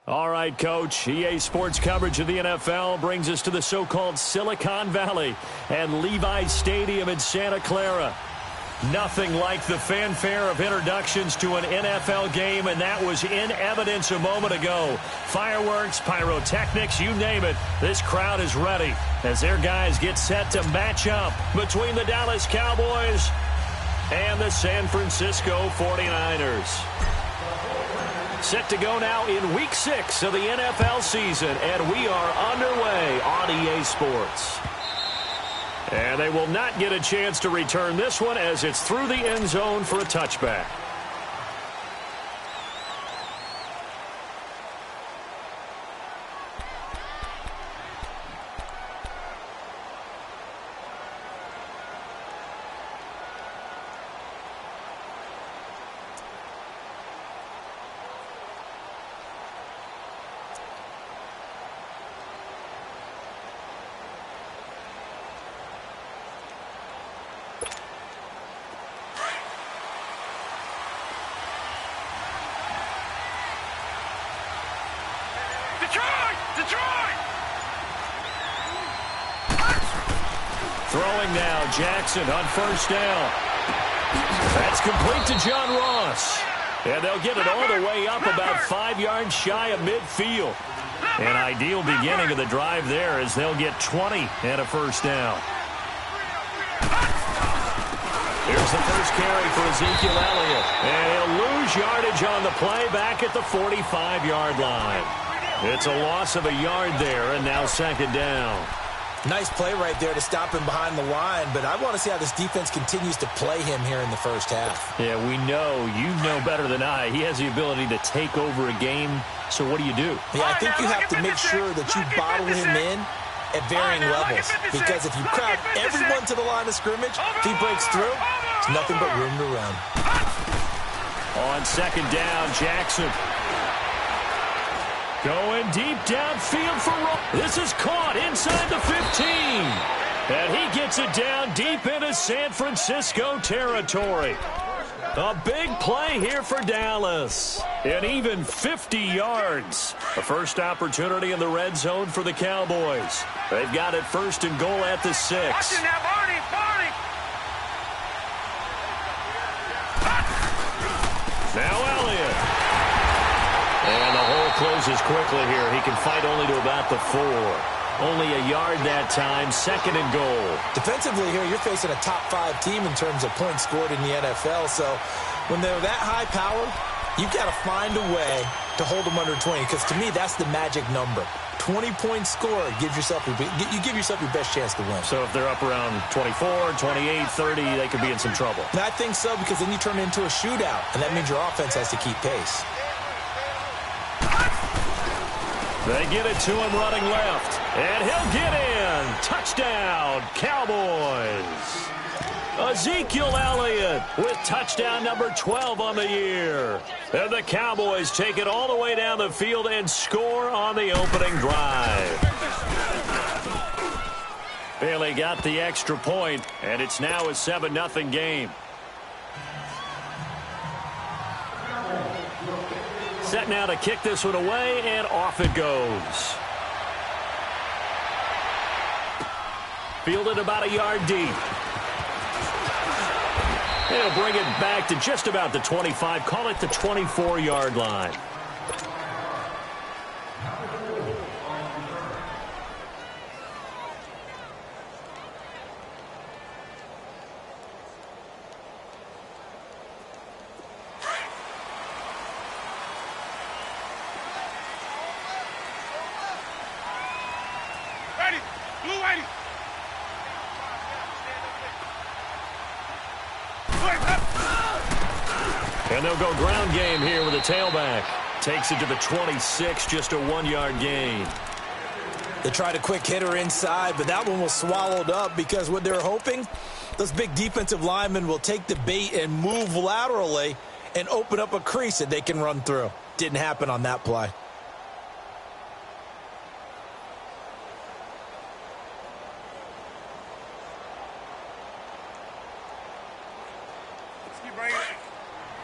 All right, Coach. EA Sports coverage of the NFL brings us to the so-called Silicon Valley and Levi's Stadium in Santa Clara. Nothing like the fanfare of introductions to an NFL game, and that was in evidence a moment ago. Fireworks, pyrotechnics, you name it. This crowd is ready as their guys get set to match up between the Dallas Cowboys and the San Francisco 49ers. Set to go now in Week 6 of the NFL season, and we are underway on EA Sports. And they will not get a chance to return this one as it's through the end zone for a touchback. Throwing now, Jackson on first down. That's complete to John Ross. And they'll get it all the way up about 5 yards shy of midfield. An ideal beginning of the drive there as they'll get 20 and a first down. Here's the first carry for Ezekiel Elliott. And he'll lose yardage on the play back at the 45-yard line. It's a loss of a yard there, and now second down. Nice play right there to stop him behind the line, but I want to see how this defense continues to play him here in the first half. Yeah, we know. You know better than I. He has the ability to take over a game, so what do you do? Yeah, I think you have to make sure that you bottle him in at varying levels, because if you crowd everyone to the line of scrimmage, if he breaks through, it's nothing but room to run. On second down, Jackson. Going deep downfield for Ross. This is caught inside the 15. And he gets it down deep into San Francisco territory. A big play here for Dallas. And even 50 yards. The first opportunity in the red zone for the Cowboys. They've got it first and goal at the 6. Now Elliott. And the hole closes quickly here. He can fight only to about the 4. Only a yard that time, second and goal. Defensively here, you're facing a top-5 team in terms of points scored in the NFL. So when they're that high power, you've got to find a way to hold them under 20. Because to me, that's the magic number. 20-point score gives yourself you give yourself your best chance to win. So if they're up around 24, 28, 30, they could be in some trouble. And I think so, because then you turn it into a shootout, and that means your offense has to keep pace. They get it to him running left. And he'll get in. Touchdown, Cowboys. Ezekiel Elliott with touchdown number 12 on the year. And the Cowboys take it all the way down the field and score on the opening drive. Bailey got the extra point, and it's now a 7-0 game. Set now to kick this one away, and off it goes. Fielded about a yard deep. He'll bring it back to just about the 25. Call it the 24-yard line. And they'll go ground game here with a tailback. Takes it to the 26, just a 1-yard gain. They tried a quick hitter inside, but that one was swallowed up because what they're hoping, those big defensive linemen will take the bait and move laterally and open up a crease that they can run through. Didn't happen on that play.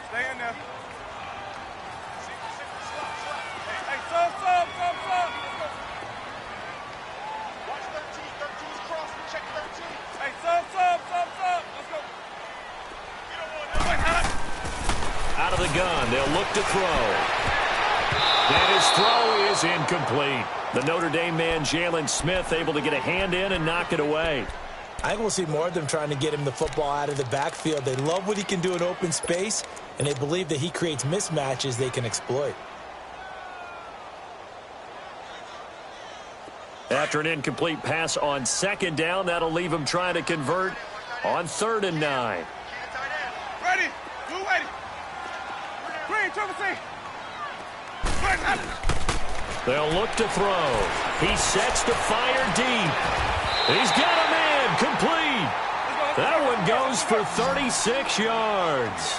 Stay in there. Hey, so. of the gun. They'll look to throw. And his throw is incomplete. The Notre Dame man, Jalen Smith, able to get a hand in and knock it away. I think we'll see more of them trying to get him the football out of the backfield. They love what he can do in open space, and they believe that he creates mismatches they can exploit. After an incomplete pass on second down, that'll leave him trying to convert on 3rd and 9. Ready. Blue ready. Green, triple C. They'll look to throw. He sets to fire deep. He's got a man complete. That one goes for 36 yards.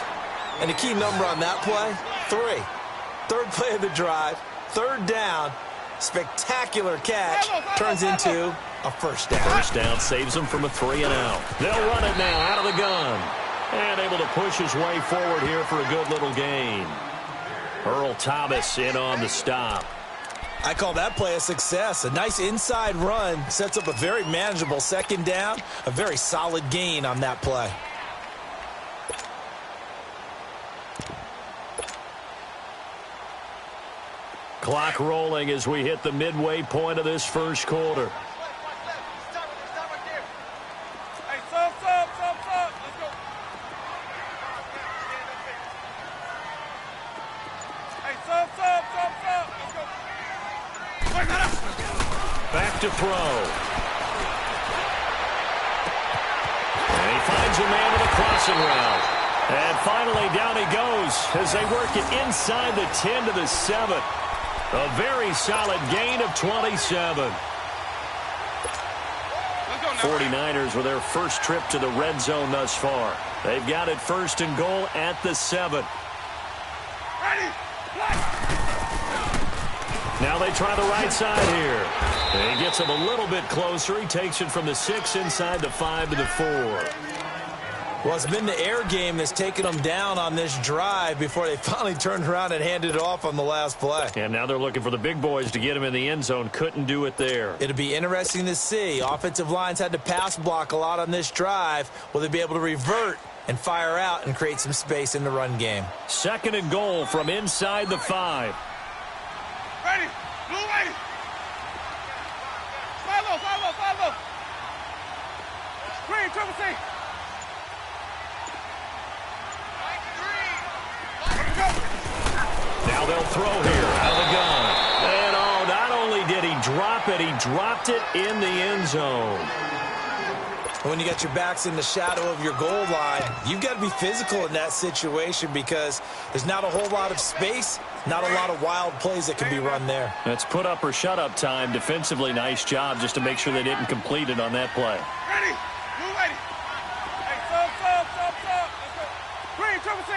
And the key number on that play, 3. Third play of the drive, 3rd down. Spectacular catch turns into a first down. First down saves him from a 3-and-out. They'll run it now out of the gun. And able to push his way forward here for a good little gain. Earl Thomas in on the stop. I call that play a success. A nice inside run sets up a very manageable 2nd down. A very solid gain on that play. Clock rolling as we hit the midway point of this first quarter. Hey, sub. Let's go. Hey, sub. Let's go. Back to throw. And he finds a man with a crossing route. And finally down he goes as they work it inside the 10 to the 7. A very solid gain of 27. 49ers with their first trip to the red zone thus far. They've got it 1st and goal at the 7. Ready. Now they try the right side here. And he gets him a little bit closer. He takes it from the 6 inside the 5 to the 4. Well, it's been the air game that's taken them down on this drive before they finally turned around and handed it off on the last play. And now they're looking for the big boys to get him in the end zone. Couldn't do it there. It'll be interesting to see. Offensive lines had to pass block a lot on this drive. Will they be able to revert and fire out and create some space in the run game? 2nd and goal from inside the 5. Ready. Blue ready. Follow. Green, triple C. Now they'll throw here out of the gun. And not only did he drop it, he dropped it in the end zone. When you got your backs in the shadow of your goal line, you've got to be physical in that situation because there's not a whole lot of space, not a lot of wild plays that can be run there. That's put up or shut up time. Defensively, nice job just to make sure they didn't complete it on that play. Ready. Blue ready. Hey, sub. Let's go. Green, triple C.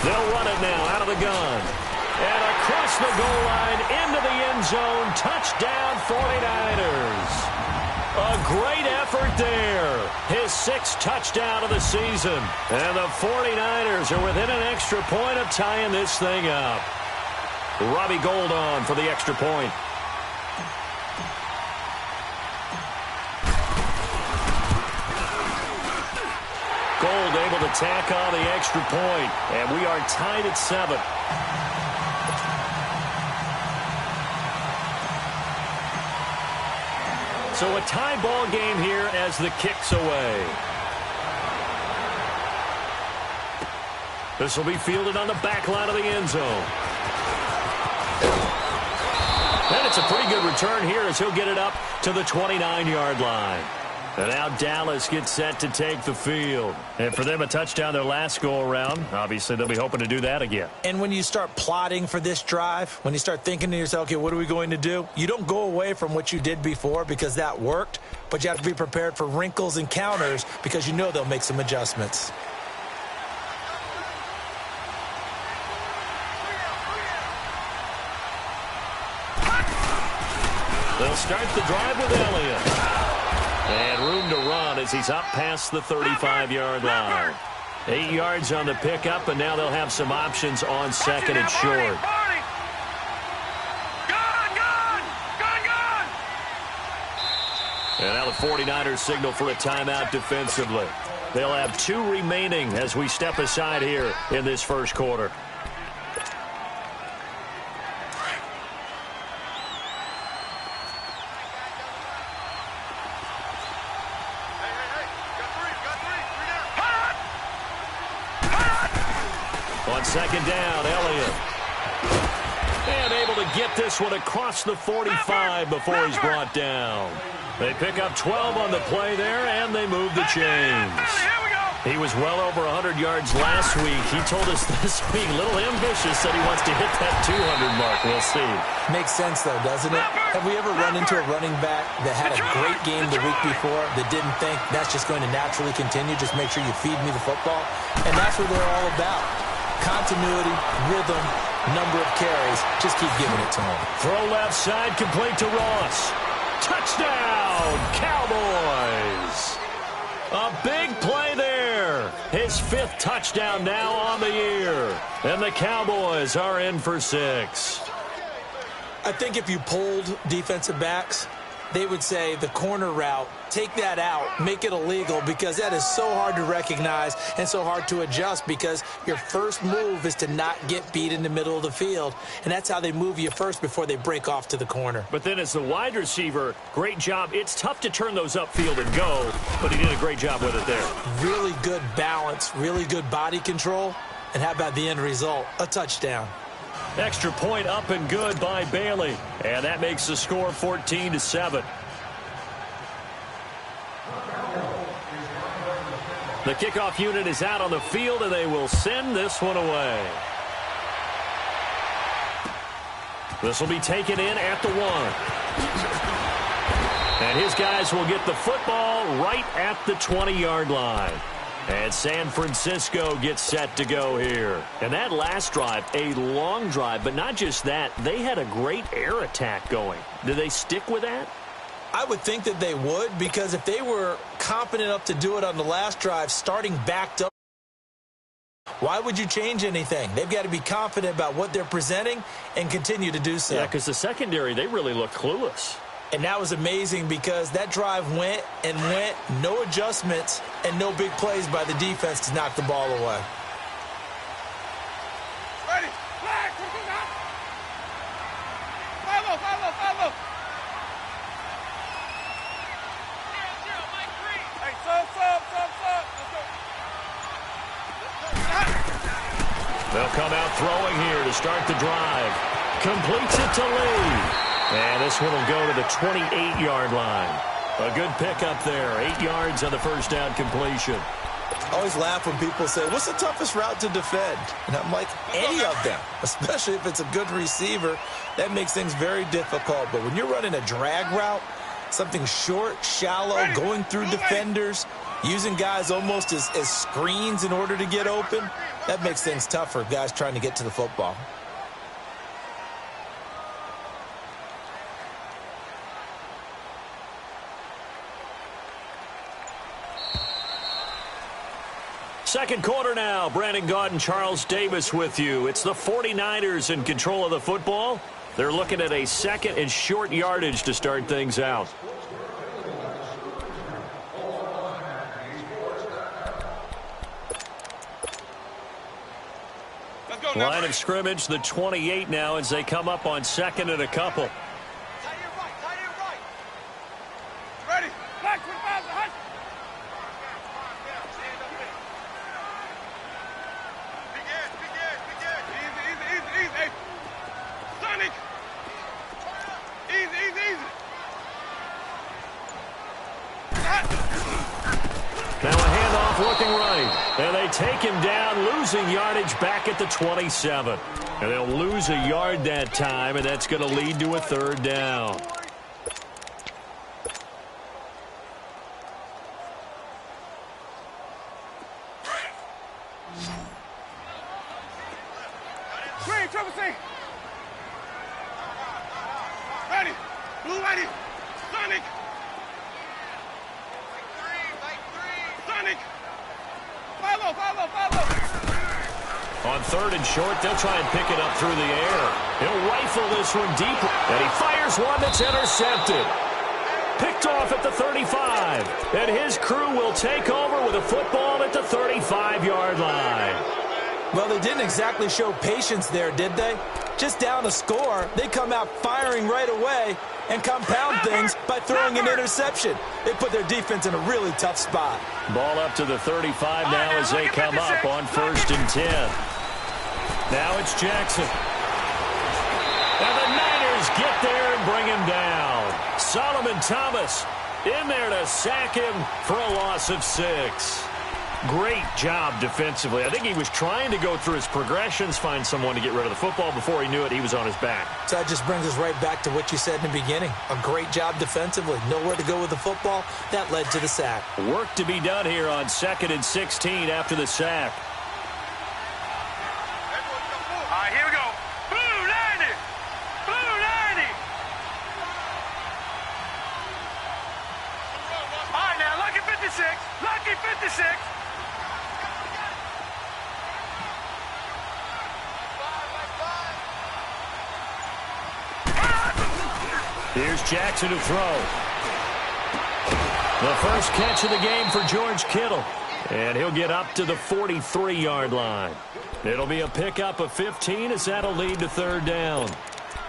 They'll run it now out of the gun. And across the goal line into the end zone. Touchdown 49ers. A great effort there. His 6th touchdown of the season. And the 49ers are within an extra point of tying this thing up. Robbie Gould on for the extra point. Gould able to tack on the extra point. And we are tied at 7. So a tie ball game here as the kick's away. This will be fielded on the back line of the end zone. And it's a pretty good return here as he'll get it up to the 29-yard line. And now Dallas gets set to take the field. And for them, a touchdown their last go-around. Obviously, they'll be hoping to do that again. And when you start plotting for this drive, when you start thinking to yourself, okay, what are we going to do? You don't go away from what you did before because that worked, but you have to be prepared for wrinkles and counters because you know they'll make some adjustments. They'll start the drive with Elliott. And room to run as he's up past the 35-yard line. 8 yards on the pickup, and now they'll have some options on 2nd and short. And now the 49ers signal for a timeout defensively. They'll have 2 remaining as we step aside here in this first quarter. On second down, Elliott. And able to get this one across the 45 before he's brought down. They pick up 12 on the play there, and they move the chains. He was well over 100 yards last week. He told us this week, a little ambitious, said he wants to hit that 200 mark. We'll see. Makes sense, though, doesn't it? Have we ever run into a running back that had a great game the week before that didn't think that's just going to naturally continue? Just make sure you feed me the football. And that's what they're all about. Continuity, rhythm, number of carries. Just keep giving it to him. Throw left side, complete to Ross. Touchdown, Cowboys. A big play there. His 5th touchdown now on the year. And the Cowboys are in for 6. I think if you polled defensive backs, they would say the corner route, take that out, make it illegal, because that is so hard to recognize and so hard to adjust, because your first move is to not get beat in the middle of the field. And that's how they move you first before they break off to the corner. But then as the wide receiver, great job. It's tough to turn those upfield and go, but he did a great job with it there. Really good balance, really good body control. And how about the end result? A touchdown. Extra point up and good by Bailey. And that makes the score 14-7. The kickoff unit is out on the field, and they will send this one away. This will be taken in at the 1. And his guys will get the football right at the 20-yard line. And San Francisco gets set to go here. And that last drive, a long drive, but not just that. They had a great air attack going. Do they stick with that? I would think that they would, because if they were competent enough to do it on the last drive, starting backed up, why would you change anything? They've got to be confident about what they're presenting and continue to do so. Yeah, because the secondary, they really look clueless. And that was amazing, because that drive went and went, no adjustments and no big plays by the defense to knock the ball away. Ready. Flag. Follow. Hey, sub. They'll come out throwing here to start the drive. Completes it to Lee. And this one will go to the 28-yard line. A good pickup there. 8 yards on the first down completion. I always laugh when people say, what's the toughest route to defend? And I'm like, any of them, especially if it's a good receiver. That makes things very difficult. But when you're running a drag route, something short, shallow, going through defenders, using guys almost as screens in order to get open, that makes things tough for guys trying to get to the football. Second quarter now. Brandon Gaudin, Charles Davis with you. It's the 49ers in control of the football. They're looking at a 2nd and short yardage to start things out. Line of scrimmage, the 28 now, as they come up on 2nd and a couple. Tight end right. Ready. Flag 25. Hush. Easy. Hey. Sonic. Easy. Now a handoff looking right. And they take him down, losing yardage back at the 27. And they'll lose a yard that time, and that's going to lead to a 3rd down. Screen, triple C. Ready. Blue ready. Sonic. Sonic. Follow. On 3rd and short, they'll try and pick it up through the air. He'll rifle this one deep, and he fires one that's intercepted. Picked picked off at the 35. And his crew will take over with a football at the 35-yard line. Well, they didn't exactly show patience there, did they? Just down a score, they come out firing right away and compound things by throwing an interception. They put their defense in a really tough spot. Ball up to the 35 now as they come up on 1st and 10. Now it's Jackson. And the Niners get there and bring him down. Solomon Thomas in there to sack him for a loss of 6. Great job defensively. I think he was trying to go through his progressions, find someone to get rid of the football. Before he knew it, he was on his back. So that just brings us right back to what you said in the beginning. A great job defensively. Nowhere to go with the football. That led to the sack. Work to be done here on 2nd and 16 after the sack. All right, here we go. Blue 90. Blue 90. All right, now, lucky 56. Lucky 56. Here's Jackson to throw. The first catch of the game for George Kittle. And he'll get up to the 43-yard line. It'll be a pickup of 15 as that'll lead to 3rd down.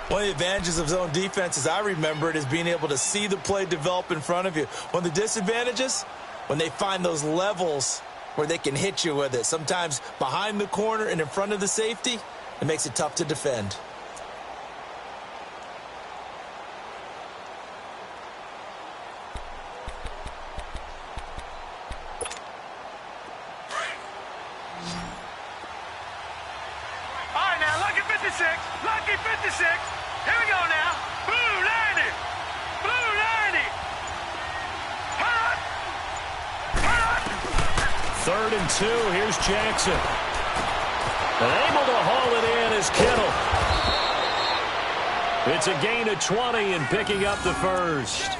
One of the advantages of zone defense, as I remember it, is being able to see the play develop in front of you. One of the disadvantages, when they find those levels where they can hit you with it. Sometimes behind the corner and in front of the safety, it makes it tough to defend. Lucky 56. Here we go now. Blue 90. Blue 90. Hut. Hut. 3rd and 2. Here's Jackson. And able to haul it in is Kittle. It's a gain of 20 and picking up the first.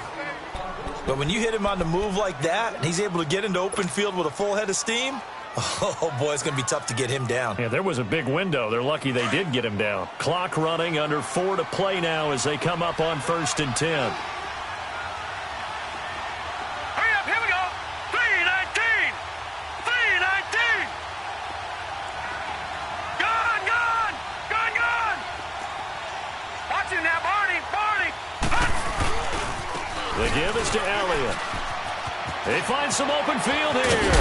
But when you hit him on the move like that, and he's able to get into open field with a full head of steam, oh, boy, it's going to be tough to get him down. Yeah, there was a big window. They're lucky they did get him down. Clock running, under 4 to play now as they come up on 1st and 10. Hurry up, here we go. 319. 319. Gone, gone. Gone, gone. Watch him now, Barney. Barney. The give is to Elliott. They find some open field here.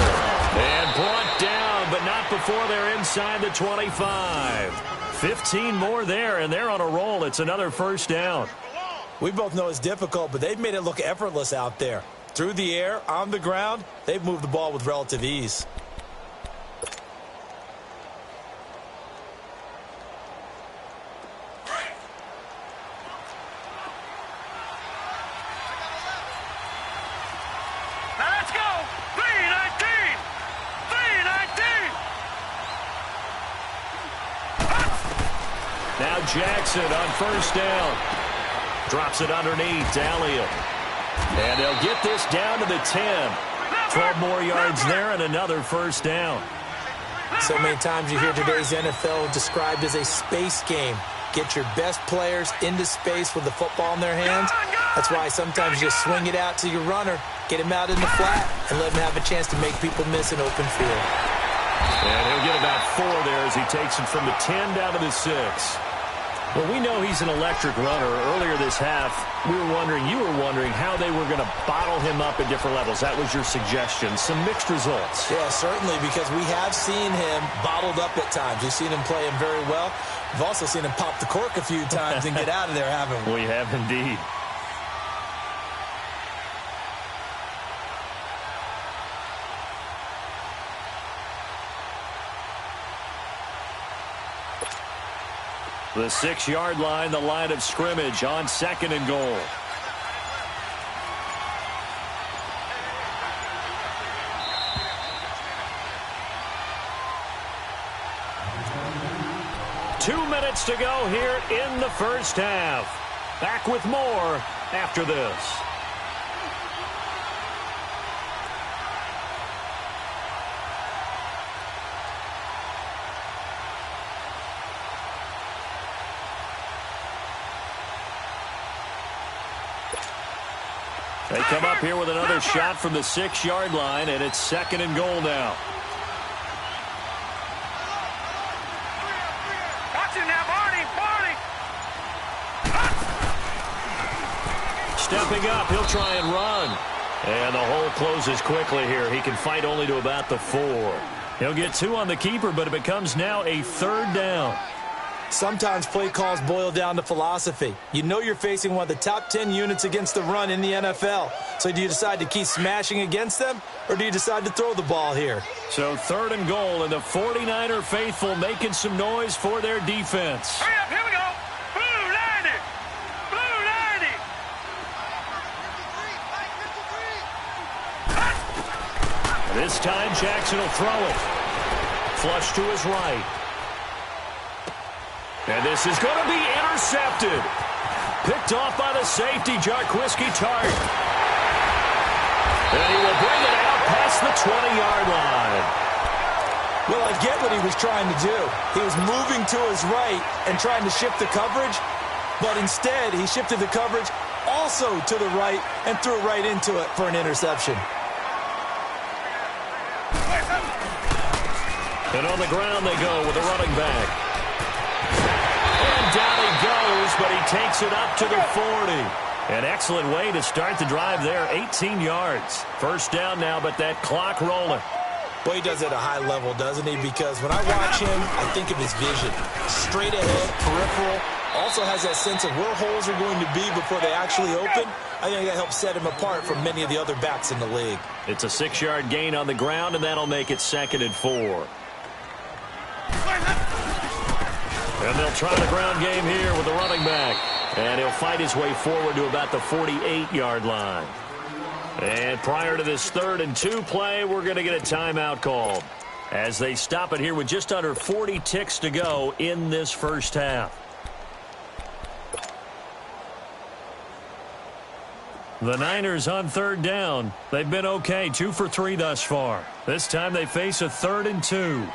And brought down, but not before they're inside the 25. 15 more there, and they're on a roll. It's another 1st down. We both know it's difficult, but they've made it look effortless out there. Through the air, on the ground, they've moved the ball with relative ease. Now Jackson on 1st down. Drops it underneath to Elliott. And they'll get this down to the 10. 12 more yards there and another 1st down. So many times you hear today's NFL described as a space game. Get your best players into space with the football in their hands. That's why sometimes you swing it out to your runner, get him out in the flat, and let him have a chance to make people miss an open field. And he'll get about 4 there as he takes it from the 10 down to the 6. Well, we know he's an electric runner. Earlier this half, you were wondering how they were going to bottle him up at different levels. That was your suggestion. Some mixed results. Yeah, certainly, because we have seen him bottled up at times. We've seen him play him very well. We've also seen him pop the cork a few times and get out of there, haven't we? We have indeed. The 6-yard line, the line of scrimmage on 2nd and goal. Two minutes to go here in the first half. Back with more after this. They come up here with another shot from the 6-yard line, and it's 2nd and goal now. Stepping up, he'll try and run. And the hole closes quickly here. He can fight only to about the 4. He'll get 2 on the keeper, but it becomes now a 3rd down. Sometimes play calls boil down to philosophy. You know you're facing one of the top 10 units against the run in the NFL. So do you decide to keep smashing against them, or do you decide to throw the ball here? So 3rd and goal, and the 49er faithful making some noise for their defense. Hurry up, here we go. Blue 90. Blue 90. This time Jackson will throw it. Flush to his right. And this is going to be intercepted. Picked off by the safety, Jarquiski Tart. And he will bring it out past the 20-yard line. Well, I get what he was trying to do. He was moving to his right and trying to shift the coverage, but instead he shifted the coverage also to the right and threw right into it for an interception. And on the ground they go with the running back. And down he goes, but he takes it up to the 40. An excellent way to start the drive there, 18 yards. 1st down now, but that clock rolling. Boy, he does it at a high level, doesn't he? Because when I watch him, I think of his vision. Straight ahead, peripheral. Also has that sense of where holes are going to be before they actually open. I think that helps set him apart from many of the other backs in the league. It's a 6-yard gain on the ground, and that'll make it 2nd and 4. And they'll try the ground game here with the running back. And he'll fight his way forward to about the 48-yard line. And prior to this 3rd and 2 play, we're going to get a timeout called as they stop it here with just under 40 ticks to go in this 1st half. The Niners on 3rd down. They've been okay, 2 for 3 thus far. This time they face a 3rd and 2.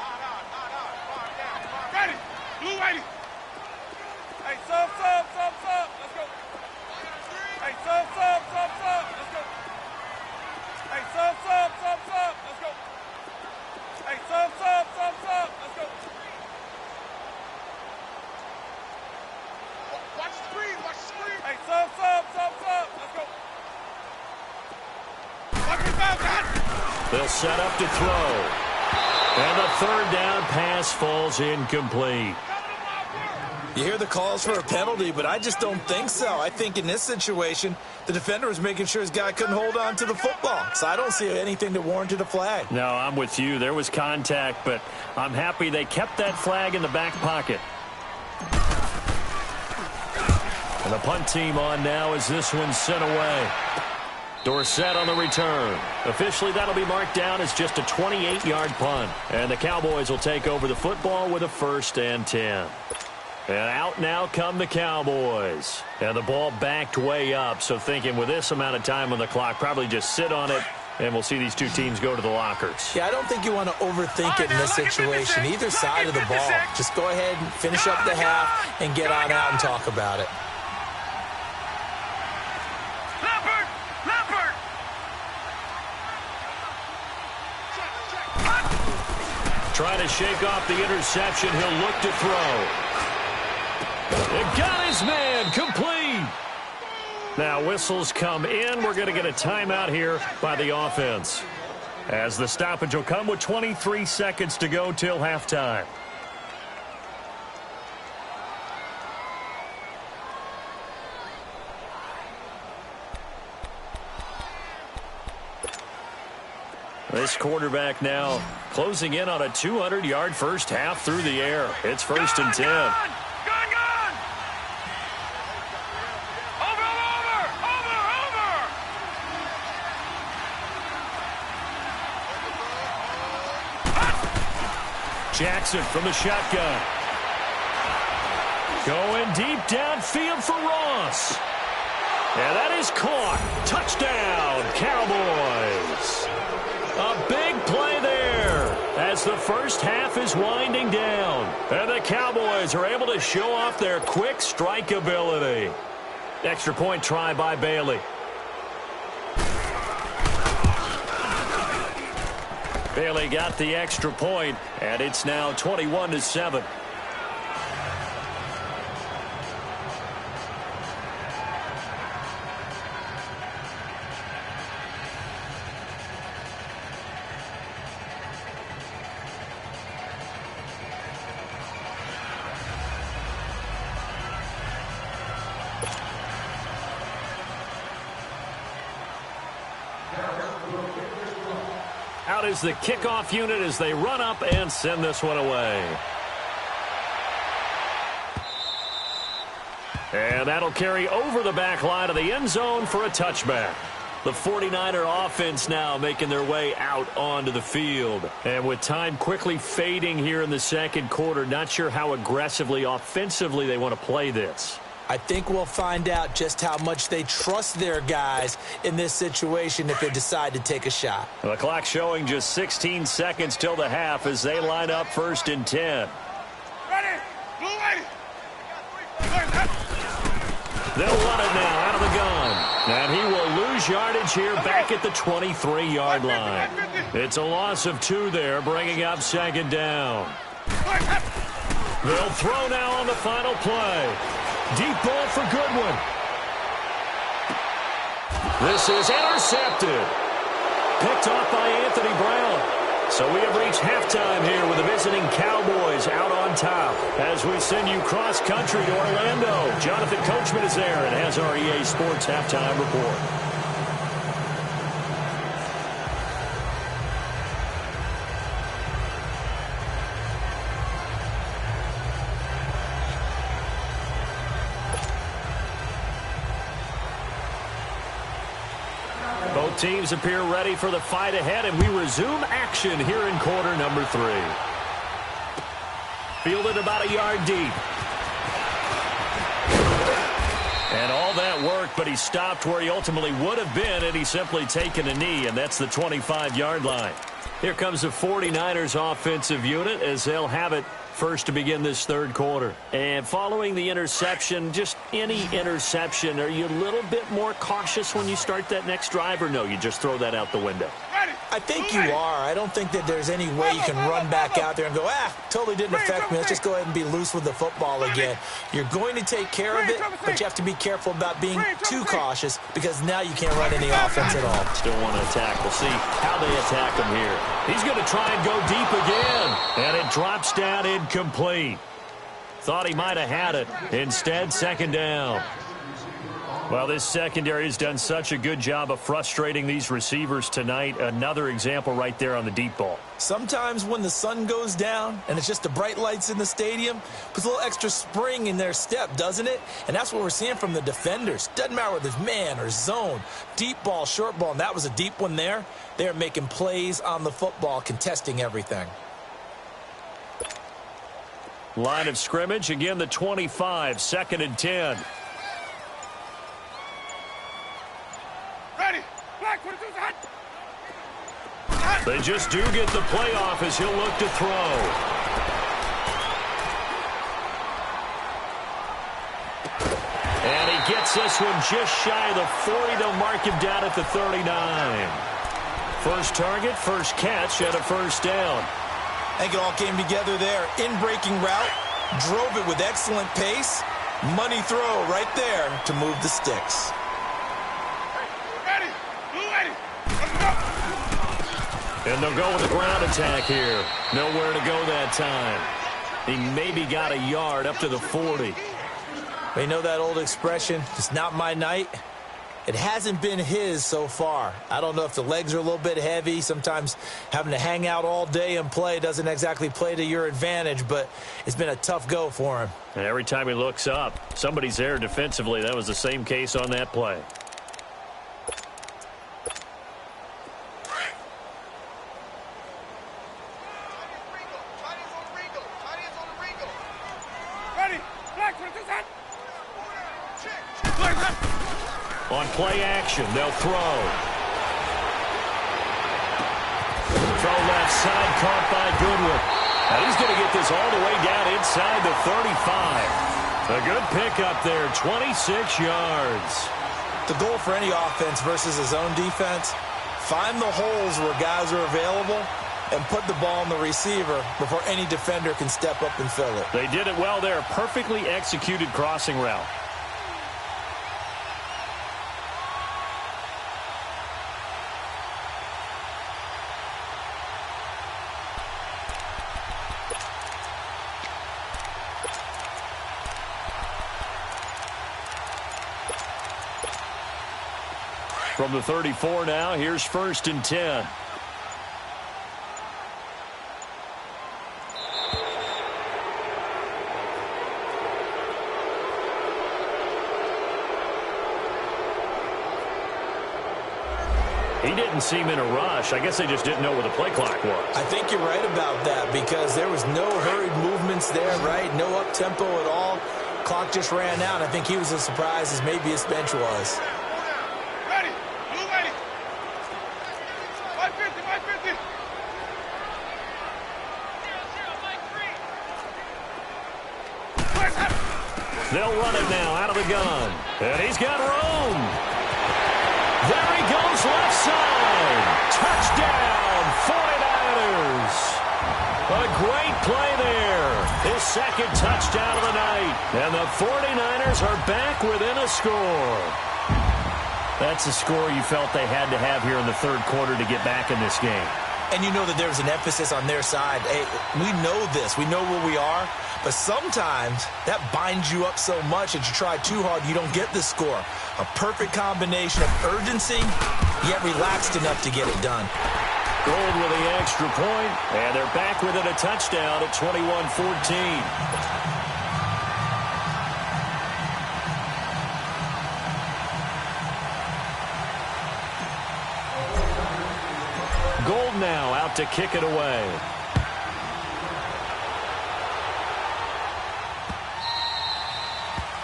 They'll set up to throw. And the 3rd down pass falls incomplete. You hear the calls for a penalty, but I just don't think so. I think in this situation, the defender was making sure his guy couldn't hold on to the football. So I don't see anything that warranted a flag. No, I'm with you. There was contact, but I'm happy they kept that flag in the back pocket. And the punt team on now as this one's sent away. Dorsett on the return. Officially, that'll be marked down as just a 28-yard punt. And the Cowboys will take over the football with a 1st and 10. And out now come the Cowboys. And the ball backed way up, so thinking with this amount of time on the clock, probably just sit on it, and we'll see these two teams go to the lockers. Yeah, I don't think you want to overthink it in this situation. Either side of the ball. Just go ahead and finish up the half and get on out and talk about it. Trying to shake off the interception. He'll look to throw. It got his man complete. Now whistles come in. We're going to get a timeout here by the offense, as the stoppage will come with 23 seconds to go till halftime. This quarterback now closing in on a 200-yard first half through the air. It's 1st and 10. Over. Jackson from the shotgun. Going deep downfield for Ross. And that is caught. Touchdown, Cowboys. A big play there as the first half is winding down. And the Cowboys are able to show off their quick strike ability. Extra point try by Bailey. Bailey got the extra point, and it's now 21-7. Out is the kickoff unit as they run up and send this one away. And that'll carry over the back line of the end zone for a touchback. The 49er offense now making their way out onto the field. And with time quickly fading here in the second quarter, not sure how aggressively, offensively they want to play this. I think we'll find out just how much they trust their guys in this situation if they decide to take a shot. The clock showing just 16 seconds till the half as they line up 1st and 10. Ready? Blue lady. They'll run it now out of the gun. And he will lose yardage here back at the 23-yard line. It's a loss of 2 there, bringing up 2nd down. They'll throw now on the final play. Deep ball for Goodwin. This is intercepted. Picked off by Anthony Brown. So we have reached halftime here with the visiting Cowboys out on top. As we send you cross-country to Orlando, Jonathan Coachman is there and has our EA Sports halftime report. Both teams appear ready for the fight ahead, and we resume action here in quarter number 3. Fielded about a yard deep. And all that work, but he stopped where he ultimately would have been had he simply taken a knee, and that's the 25-yard line. Here comes the 49ers offensive unit as they'll have it first to begin this third quarter. And following the interception, just any interception, are you a little bit more cautious when you start that next drive, or no, you just throw that out the window? I think you are. I don't think that there's any way you can run back out there and go, totally didn't affect me. Let's just go ahead and be loose with the football again. You're going to take care of it, but you have to be careful about being too cautious because now you can't run any offense at all. Still want to attack. We'll see how they attack him here. He's going to try and go deep again, and it drops down incomplete. Thought he might have had it. Instead, 2nd down. Well, this secondary has done such a good job of frustrating these receivers tonight. Another example right there on the deep ball. Sometimes when the sun goes down and it's just the bright lights in the stadium, puts a little extra spring in their step, doesn't it? And that's what we're seeing from the defenders. Doesn't matter whether it's man or zone, deep ball, short ball, and that was a deep one there. They're making plays on the football, contesting everything. Line of scrimmage, again the 25, 2nd and 10. Ready? Black, 22's hot. They just do get the play off as he'll look to throw. And he gets this one just shy of the 40 to mark him down at the 39. First target, first catch, and a 1st down. I think it all came together there. In-breaking route, drove it with excellent pace. Money throw right there to move the sticks. Ready? Blue lady. Let's go. And they'll go with the ground attack here. Nowhere to go that time. He maybe got a yard up to the 40. You know that old expression, it's not my night? It hasn't been his so far. I don't know if the legs are a little bit heavy. Sometimes having to hang out all day and play doesn't exactly play to your advantage, but it's been a tough go for him. And every time he looks up, somebody's there defensively. That was the same case on that play. Ready? Black, 22's hot. On play action, they'll throw. Throw left side, caught by Goodwin. And he's going to get this all the way down inside the 35. A good pickup there, 26 yards. The goal for any offense versus his own defense, find the holes where guys are available and put the ball on the receiver before any defender can step up and fill it. They did it well there. Perfectly executed crossing route. From the 34 now, here's 1st and 10. He didn't seem in a rush. I guess they just didn't know where the play clock was. I think you're right about that because there was no hurried movements there, right? No up-tempo at all. Clock just ran out. I think he was as surprised as maybe his bench was. Ready. Blue ready. 550, 550. They'll run it now out of the gun. And he's got room. There he goes left side. Touchdown, 49ers. A great play there. His 2nd touchdown of the night. And the 49ers are back within a score. That's a score you felt they had to have here in the 3rd quarter to get back in this game. And you know that there's an emphasis on their side. Hey, we know this. We know where we are. But sometimes that binds you up so much that you try too hard, you don't get the score. A perfect combination of urgency, yet relaxed enough to get it done. Gold with the extra point, and they're back within a touchdown at 21-14. Gold now out to kick it away.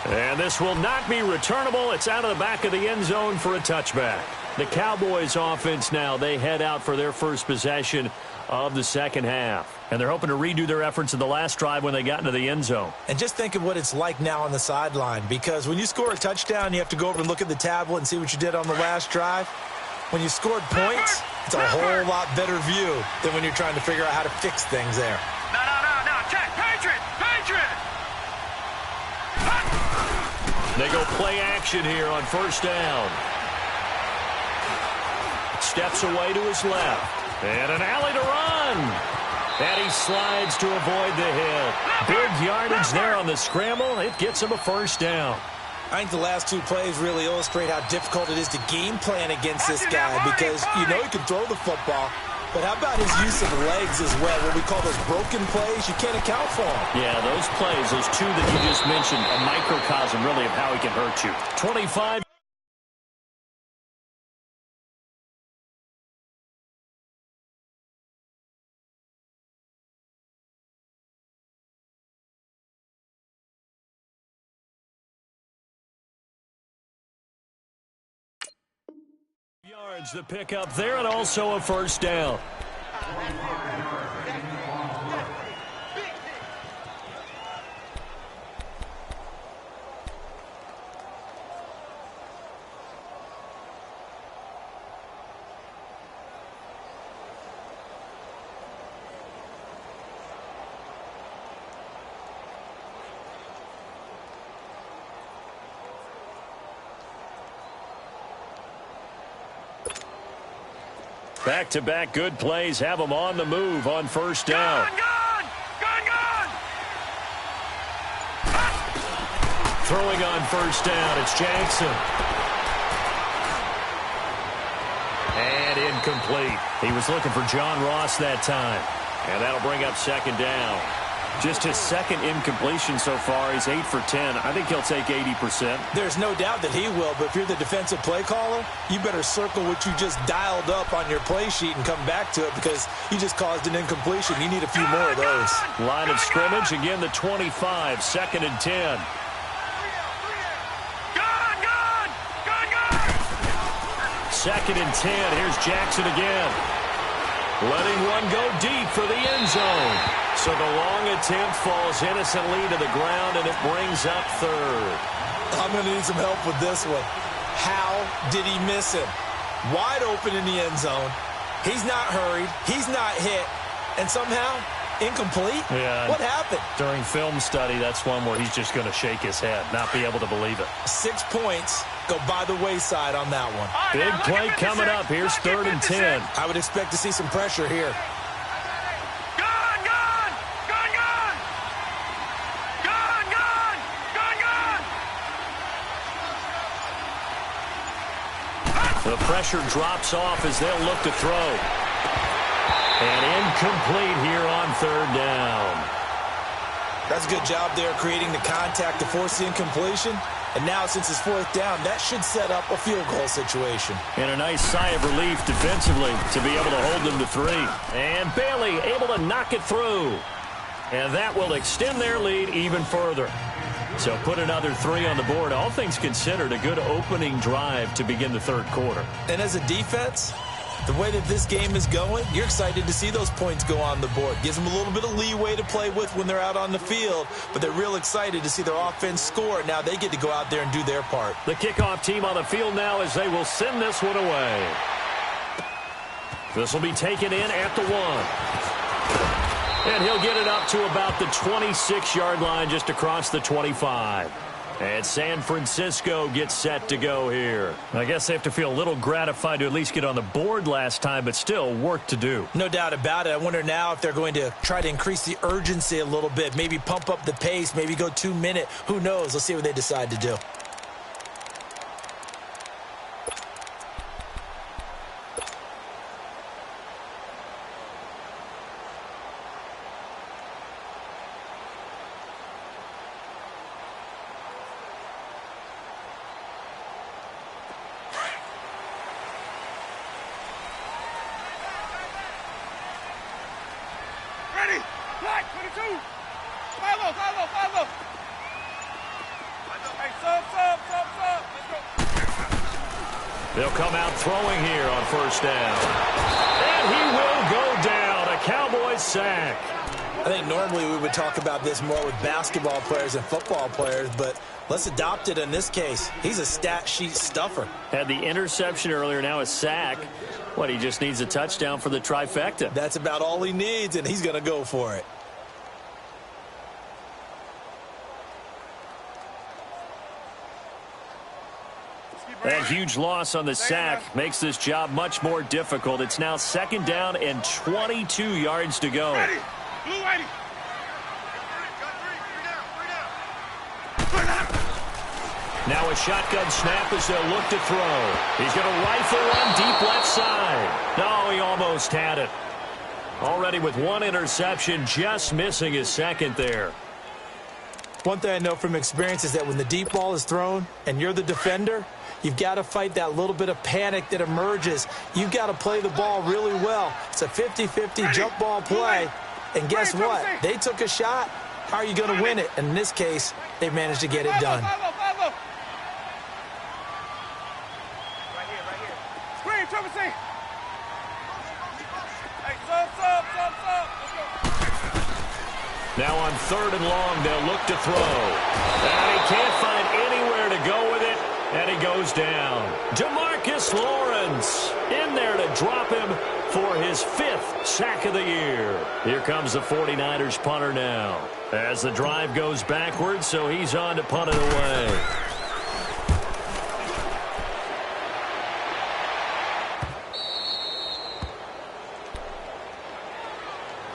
And this will not be returnable. It's out of the back of the end zone for a touchback. The Cowboys offense now, they head out for their first possession of the 2nd half. And they're hoping to redo their efforts in the last drive when they got into the end zone. And just think of what it's like now on the sideline, because when you score a touchdown, you have to go over and look at the tablet and see what you did on the last drive. When you scored points, it's a whole lot better view than when you're trying to figure out how to fix things there. No. Check. Patriot. They go play action here on 1st down. Steps away to his left. And an alley to run. And he slides to avoid the hit. Big yardage there on the scramble. It gets him a 1st down. I think the last 2 plays really illustrate how difficult it is to game plan against this guy because you know he can throw the football, but how about his use of legs as well? What we call those broken plays, you can't account for them. Yeah, those plays, those 2 that you just mentioned, a microcosm really of how he can hurt you. 25. Yards the pick up there, and also a 1st down. Back-to-back good plays have them on the move on 1st down. Gun! Throwing on 1st down, it's Jackson. And incomplete. He was looking for John Ross that time. And that'll bring up 2nd down. Just his 2nd incompletion so far. He's 8 for 10. I think he'll take 80%. There's no doubt that he will, but if you're the defensive play caller, you better circle what you just dialed up on your play sheet and come back to it because you just caused an incompletion. You need a few more of those. Line of scrimmage, again the 25, 2nd and 10. Gun! 2nd and 10. Here's Jackson again. Letting one go deep for the end zone. So the long attempt falls innocently to the ground, and it brings up 3rd. I'm going to need some help with this one. How did he miss him? Wide open in the end zone. He's not hurried. He's not hit. And somehow, incomplete? Yeah. What happened? During film study, that's one where he's just going to shake his head, not be able to believe it. 6 points go by the wayside on that one. Big play coming up. Here's 3rd and 10. I would expect to see some pressure here. The pressure drops off as they'll look to throw. And incomplete here on 3rd down. That's a good job there creating the contact to force the incompletion. And now since it's 4th down, that should set up a field goal situation. And a nice sigh of relief defensively to be able to hold them to 3. And Bailey able to knock it through. And that will extend their lead even further. So put another 3 on the board. All things considered, a good opening drive to begin the 3rd quarter. And as a defense, the way that this game is going, you're excited to see those points go on the board. Gives them a little bit of leeway to play with when they're out on the field, but they're real excited to see their offense score. Now they get to go out there and do their part. The kickoff team on the field now as they will send this one away. This will be taken in at the 1. And he'll get it up to about the 26-yard line, just across the 25. And San Francisco gets set to go here. I guess they have to feel a little gratified to at least get on the board last time, but still work to do. No doubt about it. I wonder now if they're going to try to increase the urgency a little bit, maybe pump up the pace, maybe go 2-minute. Who knows? Let's see what they decide to do. They'll come out throwing here on 1st down. And he will go down. A Cowboys sack. I think normally we would talk about this more with basketball players and football players, but let's adopt it in this case. He's a stat sheet stuffer. Had the interception earlier, now a sack. What, he just needs a touchdown for the trifecta. That's about all he needs, and he's going to go for it. That huge loss on the sack makes this job much more difficult. It's now 2nd down and 22 yards to go. Now a shotgun snap as they'll look to throw. He's going to rifle one deep left side. No, he almost had it. Already with 1 interception, just missing his 2nd there. One thing I know from experience is that when the deep ball is thrown and you're the defender, you've got to fight that little bit of panic that emerges. You've got to play the ball really well. It's a 50-50 jump ball play. And guess what? They took a shot. How are you going to win it? And in this case, they managed to get it done. Screen, Trevor, see. Hey, sub. Now on 3rd and long, they'll look to throw. And he can't find anywhere to go with it, and he goes down. DeMarcus Lawrence in there to drop him for his 5th sack of the year. Here comes the 49ers punter now. As the drive goes backwards, so he's on to punt it away.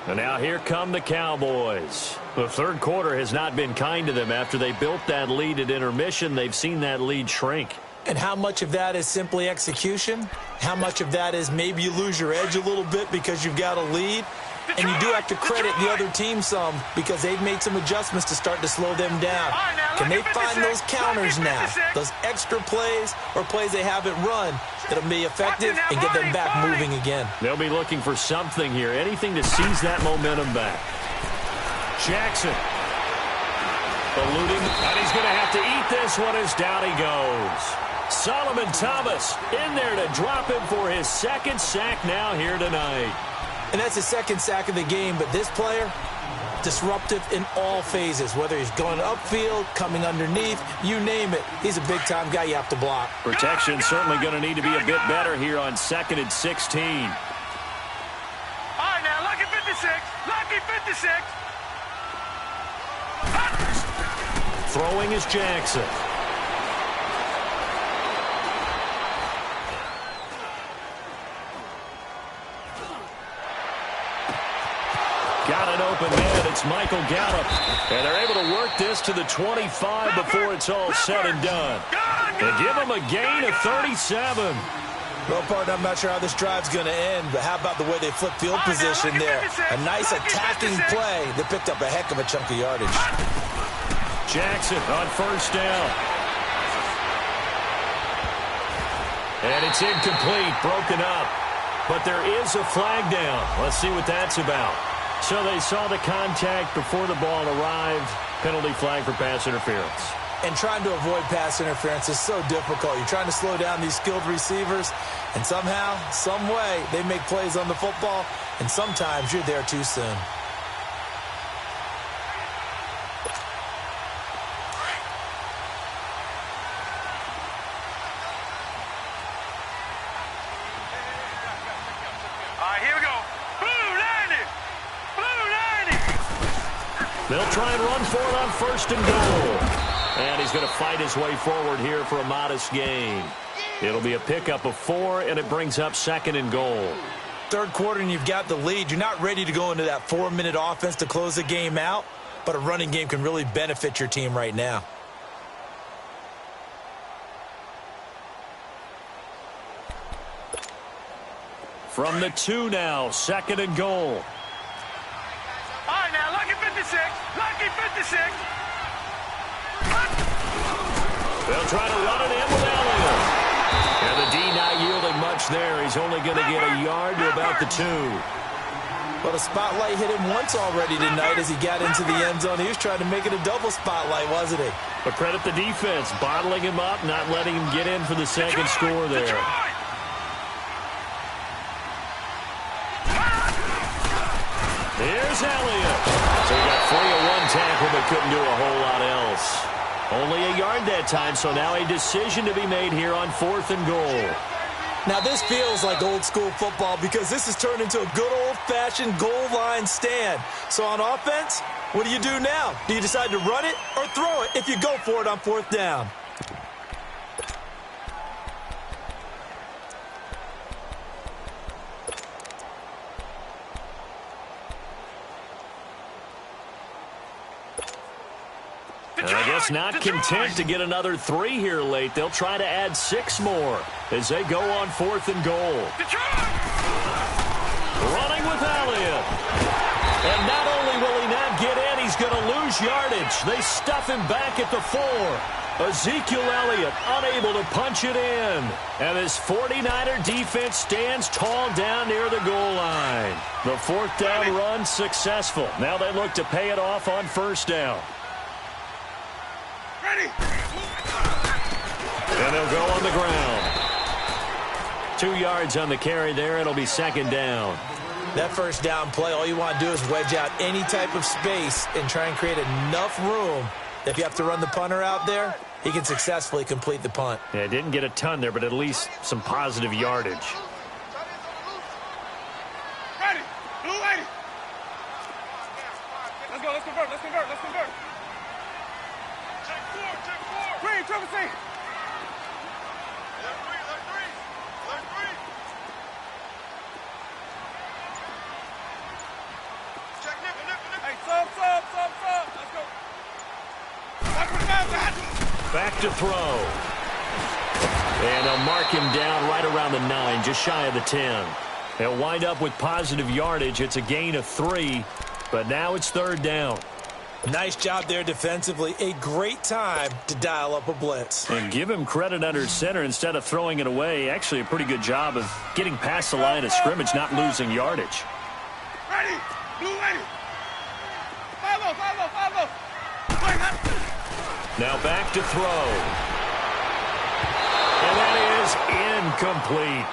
And now here come the Cowboys. The 3rd quarter has not been kind to them. After they built that lead at intermission, they've seen that lead shrink. And how much of that is simply execution? How much of that is maybe you lose your edge a little bit because you've got a lead? And you do have to credit the other team some because they've made some adjustments to start to slow them down. Can they find those counters now, those extra plays or plays they haven't run that'll be effective and get them back moving again? They'll be looking for something here, anything to seize that momentum back. Jackson eluding, and he's going to have to eat this one as down he goes. Solomon Thomas in there to drop him for his 2nd sack now here tonight. And that's his 2nd sack of the game, but this player, disruptive in all phases, whether he's going upfield, coming underneath, you name it. He's a big-time guy you have to block. Protection certainly going to need to be a bit better here on 2nd and 16. 56. Throwing is Jackson. Got an open man. It's Michael Gallup. And they're able to work this to the 25 before it's all said and done. They give him a gain of 37. Well, partner, I'm not sure how this drive's going to end, but how about the way they flip field position there? A nice attacking play that picked up a heck of a chunk of yardage. Jackson on first down. And it's incomplete, broken up. But there is a flag down. Let's see what that's about. So they saw the contact before the ball arrived. Penalty flag for pass interference. And trying to avoid pass interference is so difficult. You're trying to slow down these skilled receivers, and somehow, some way, they make plays on the football, and sometimes you're there too soon. They'll try and run for it on first and goal. And he's going to fight his way forward here for a modest gain. It'll be a pickup of 4, and it brings up second and goal. Third quarter, and you've got the lead. You're not ready to go into that 4-minute offense to close the game out, but a running game can really benefit your team right now. From the 2 now, second and goal. All right, now, lucky 56. Lucky 56. They'll try to run it in with Elliott. And the D not yielding much there. He's only going to get a yard to about the 2. Well, the spotlight hit him once already tonight as he got into the end zone. He was trying to make it a double spotlight, wasn't he? But credit the defense, bottling him up, not letting him get in for the second score there. Here's Elliott. So he got free of one tackle but couldn't do a whole lot else. Only a yard that time, so now a decision to be made here on 4th and goal. Now this feels like old school football because this has turned into a good old-fashioned goal line stand. So on offense, what do you do now? Do you decide to run it or throw it if you go for it on 4th down? And I guess not content to get another 3 here late. They'll try to add 6 more as they go on 4th and goal. Running with Elliott. And not only will he not get in, he's going to lose yardage. They stuff him back at the 4. Ezekiel Elliott unable to punch it in. And this 49er defense stands tall down near the goal line. The 4th down run successful. Now they look to pay it off on first down. Ready. And they'll go on the ground. 2 yards on the carry there. It'll be second down. That first down play, all you want to do is wedge out any type of space and try and create enough room. If you have to run the punter out there, he can successfully complete the punt. Yeah, didn't get a ton there, but at least some positive yardage. Ready. Blue lady. Let's go. Let's convert. Let's convert. Let's convert. Check 4. Check 4. Green, Trevor C. Back to throw. And they'll mark him down right around the 9, just shy of the 10. They'll wind up with positive yardage. It's a gain of 3, but now it's third down. Nice job there defensively. A great time to dial up a blitz. And give him credit under center instead of throwing it away. Actually a pretty good job of getting past the line of scrimmage, not losing yardage. Ready. Blue lady. 5-0, 5-0, 5-0. Now back to throw. And that is incomplete.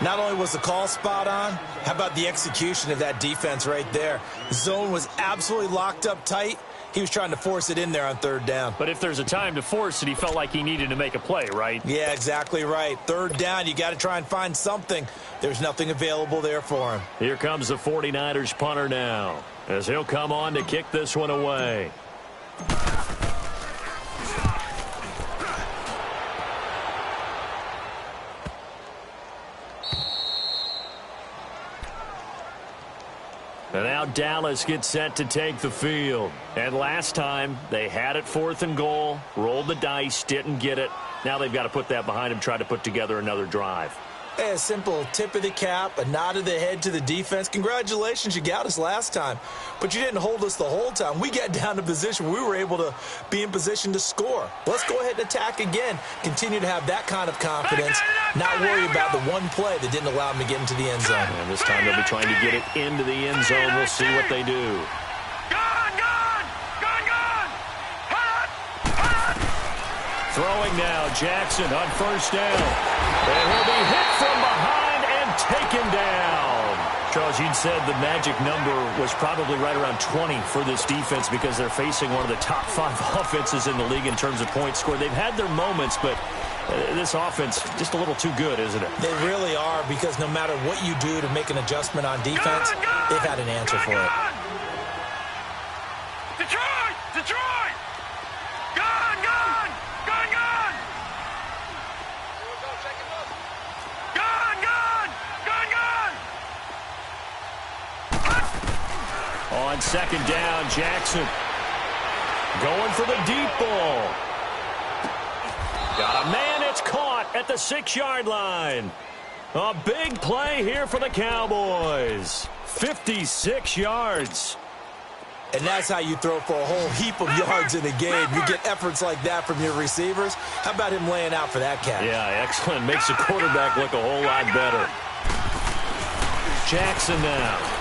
Not only was the call spot on, how about the execution of that defense right there? The zone was absolutely locked up tight. He was trying to force it in there on third down. But if there's a time to force it, he felt like he needed to make a play, right? Yeah, exactly right. Third down, you got to try and find something. There's nothing available there for him. Here comes the 49ers punter now, as he'll come on to kick this one away. And now Dallas gets set to take the field. And last time, they had it 4th and goal, rolled the dice, didn't get it. Now they've got to put that behind them, try to put together another drive. A simple tip of the cap, a nod of the head to the defense. Congratulations, you got us last time. But you didn't hold us the whole time. We got down to position. We were able to be in position to score. Let's go ahead and attack again. Continue to have that kind of confidence. Not worry about the one play that didn't allow them to get into the end zone. And this time they'll be trying to get it into the end zone. We'll see what they do. Throwing now, Jackson on first down. And he'll be hit from behind and taken down. Charles, you'd said the magic number was probably right around 20 for this defense because they're facing one of the top 5 offenses in the league in terms of points scored. They've had their moments, but this offense just a little too good, isn't it? They really are, because no matter what you do to make an adjustment on defense, they've had an answer for it. Detroit! On second down, Jackson going for the deep ball. Got a man, it's caught at the 6-yard line. A big play here for the Cowboys. 56 yards. And that's how you throw for a whole heap of yards in a game. You get efforts like that from your receivers. How about him laying out for that catch? Yeah, excellent. Makes the quarterback look a whole lot better. Jackson now.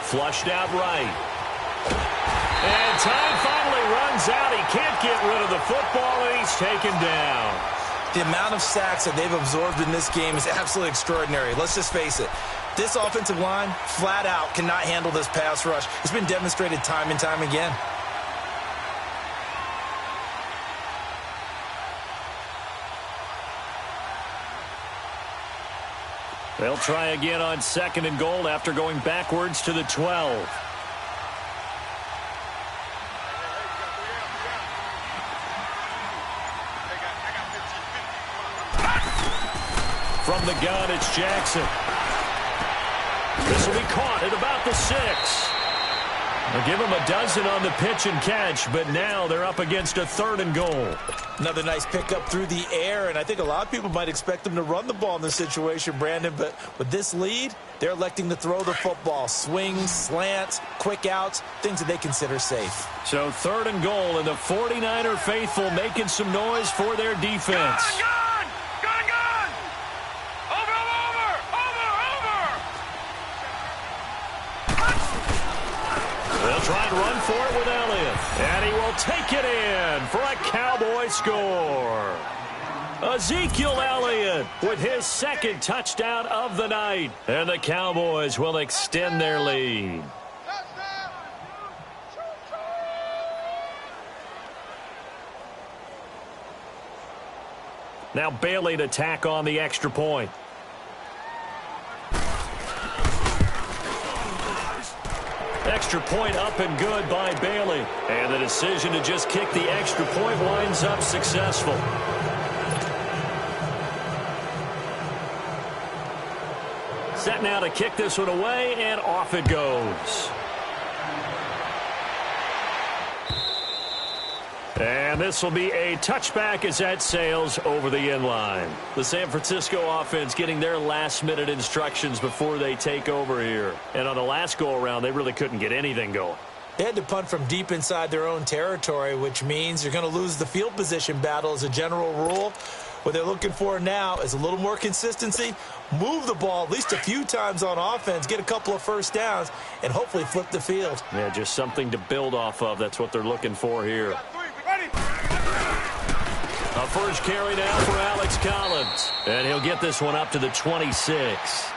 Flushed out right. And time finally runs out. He can't get rid of the football, and he's taken down. The amount of sacks that they've absorbed in this game is absolutely extraordinary. Let's just face it. This offensive line, flat out, cannot handle this pass rush. It's been demonstrated time and time again. They'll try again on second and goal after going backwards to the 12. From the gun, it's Jackson. This will be caught at about the 6. They'll give him a dozen on the pitch and catch, but now they're up against a 3rd and goal. Another nice pickup through the air, and I think a lot of people might expect them to run the ball in this situation, Brandon, but with this lead, they're electing to throw the football. Swings, slants, quick outs, things that they consider safe. So 3rd and goal, and the 49er faithful making some noise for their defense. They'll try and run for it with Elliott. And he will take it in for a Cowboy score. Ezekiel Elliott with his 2nd touchdown of the night. And the Cowboys will extend their lead. Now Bailey to tack on the extra point. Extra point up and good by Bailey. And the decision to just kick the extra point winds up successful. Set now to kick this one away, and off it goes. And this will be a touchback as that sails over the end line. The San Francisco offense getting their last-minute instructions before they take over here. And on the last go-around, they really couldn't get anything going. They had to punt from deep inside their own territory, which means you're going to lose the field position battle as a general rule. What they're looking for now is a little more consistency, move the ball at least a few times on offense, get a couple of first downs, and hopefully flip the field. Yeah, just something to build off of. That's what they're looking for here. A first carry now for Alex Collins. And he'll get this one up to the 26.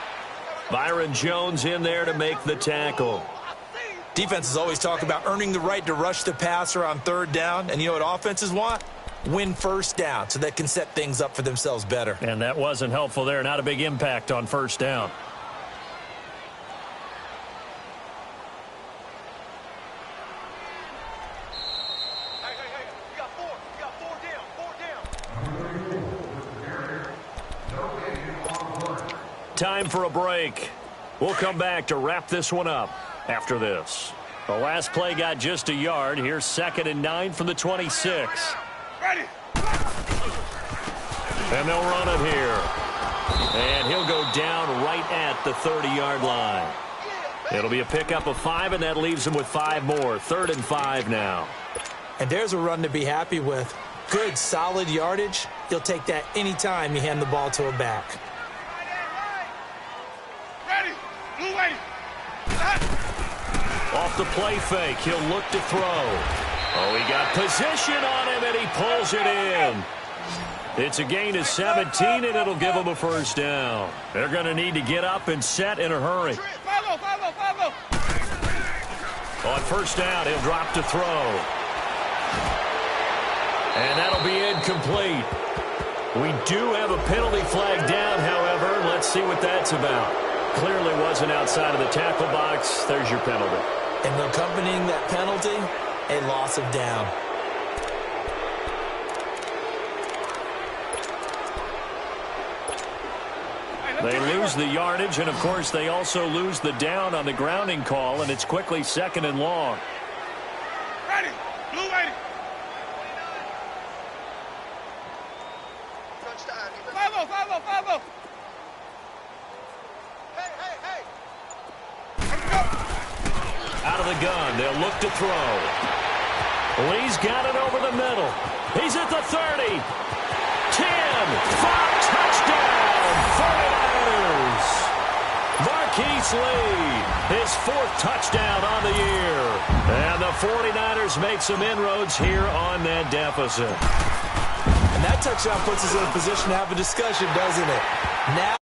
Byron Jones in there to make the tackle. Defenses always talk about earning the right to rush the passer on third down. And you know what offenses want? Win first down so they can set things up for themselves better. And that wasn't helpful there. Not a big impact on first down. Time for a break. We'll come back to wrap this one up after this. The last play got just a yard. Here's 2nd and 9 from the 26. Ready. And they'll run it here. And he'll go down right at the 30-yard line. It'll be a pickup of 5, and that leaves him with 5 more. 3rd and 5 now. And there's a run to be happy with. Good, solid yardage. He'll take that anytime you hand the ball to a back. Off the play fake, he'll look to throw. Oh, he got position on him, and he pulls it in. It's a gain of 17, and it'll give him a first down. They're going to need to get up and set in a hurry. On first down, he'll drop to throw. And that'll be incomplete. We do have a penalty flag down, however. Let's see what that's about. Clearly wasn't outside of the tackle box. There's your penalty. And accompanying that penalty, a loss of down. They lose the yardage, and, of course, they also lose the down on the grounding call, and it's quickly 2nd and long. Ready. Blue ready. Follow. Out of the gun, they'll look to throw. Lee's got it over the middle. He's at the 30. 10, 5, touchdown, 49ers. Marquise Lee, his 4th touchdown on the year. And the 49ers make some inroads here on that deficit. And that touchdown puts us in a position to have a discussion, doesn't it? Now